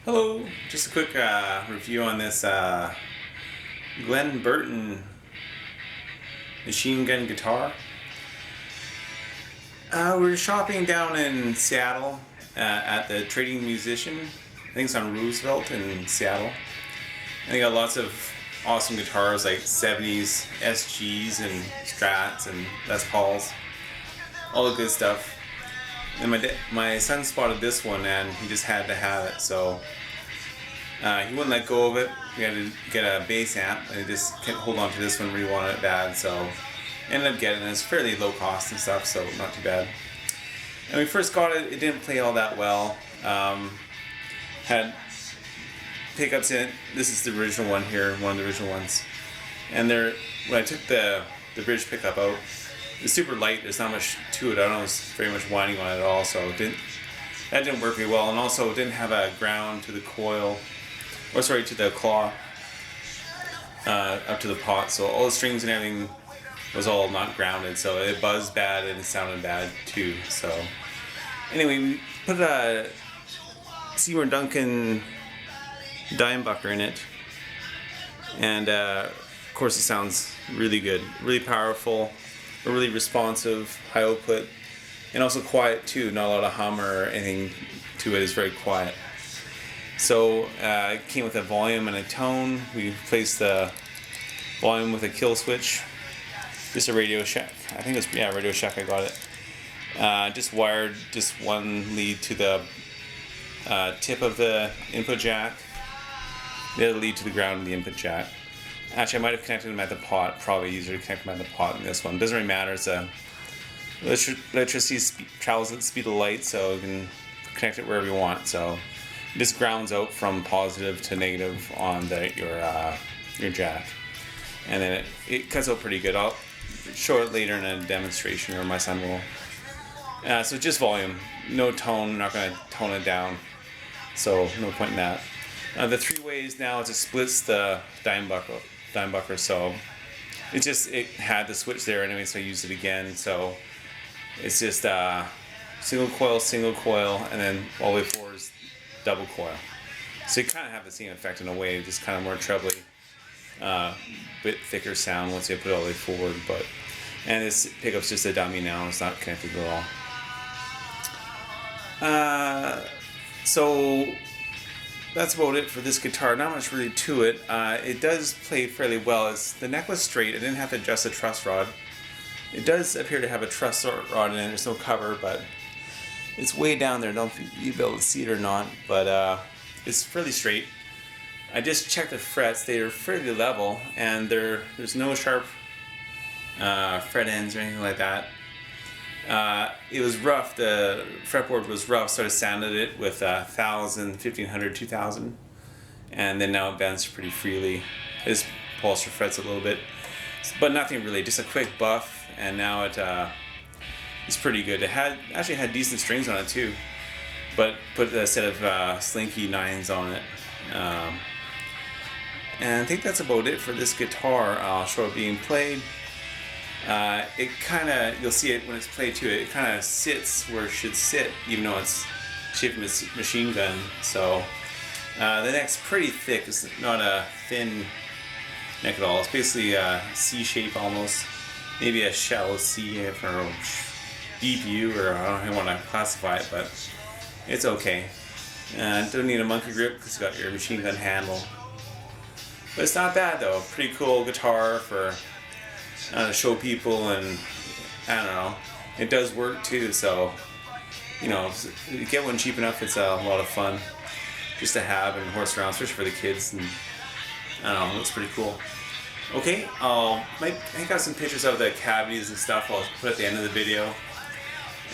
Hello, just a quick review on this Glen Burton machine gun guitar. We were shopping down in Seattle at the Trading Musician. I think it's on Roosevelt in Seattle. And they got lots of awesome guitars like 70s SGs and Strats and Les Pauls. All the good stuff. And my son spotted this one and he just had to have it, so he wouldn't let go of it. We had to get a bass amp and he just couldn't hold on to this one, really wanted it bad, so ended up getting it. It's fairly low cost and stuff, so not too bad. And when we first got it, it didn't play all that well. Had pickups in it. This is the original one here, one of the original ones. And when I took the bridge pickup out, it's super light. There's not much to it. I don't know, it's very much winding on it at all, so that didn't work very well. And also, it didn't have a ground to the coil, or sorry, to the claw, up to the pot. So all the strings and everything was all not grounded, so it buzzed bad and it sounded bad too. So anyway, we put a Seymour Duncan Dimebucker in it, and of course it sounds really good, really powerful, really responsive, high output, and also quiet too. Not a lot of hum or anything to it. It's very quiet. So it came with a volume and a tone. We replaced the volume with a kill switch. Just a Radio Shack. I think it's Radio Shack. I got it. Just wired just one lead to the tip of the input jack. The other lead to the ground of the input jack. Actually, I might have connected them at the pot. Probably easier to connect them at the pot in this one. Doesn't really matter. It's a electricity travels at the speed of light, so you can connect it wherever you want. So this grounds out from positive to negative on your jack, and then it cuts out pretty good. I'll show it later in a demonstration, or my son will. So just volume, no tone. Not going to tone it down, so no point in that. The three ways now it splits the Dimebucker, so it had the switch there anyway, so I used it again. So it's just single coil, and then all the way forward is double coil. So you kind of have the same effect in a way, just kind of more trebly, bit thicker sound once you put it all the way forward. And this pickup's just a dummy now; it's not connected at all. So that's about it for this guitar. Not much really to it. It does play fairly well. The neck was straight. I didn't have to adjust the truss rod. It does appear to have a truss rod in it. There's no cover, but it's way down there. I don't know if you'll be able to see it or not, but it's fairly straight. I just checked the frets. They are fairly level, and there's no sharp fret ends or anything like that. It was rough. The fretboard was rough, so I sanded it with 1000, 1500, 2000, and then now it bends pretty freely. I just polished the frets a little bit, but nothing really. Just a quick buff, and now it's pretty good. It actually had decent strings on it too, but put a set of Slinky 9s on it. And I think that's about it for this guitar. I'll show it being played. It kind of, you'll see it when it's played too, it kind of sits where it should sit, even though it's shaped machine gun. So the neck's pretty thick. It's not a thin neck at all. It's basically a C shape almost, maybe a shallow C, if or deep U, or I don't know how you want to classify it, but it's okay. Don't need a monkey grip because you got your machine gun handle. But it's not bad though. Pretty cool guitar for to show people, and I don't know, it does work too, so you know, if you get one cheap enough, it's a lot of fun just to have and horse around, especially for the kids, and I don't know, it looks pretty cool. Okay, I got some pictures of the cavities and stuff I'll put at the end of the video,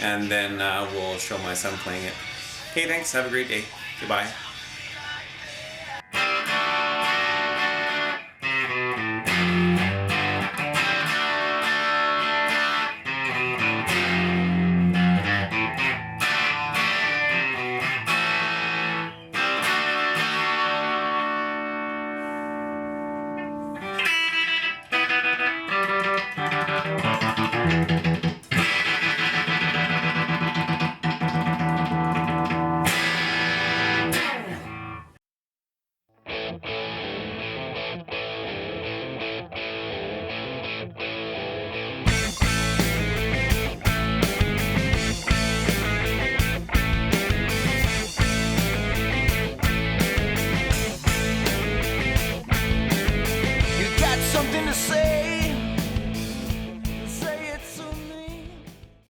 and then we'll show my son playing it. Okay, thanks, have a great day, goodbye.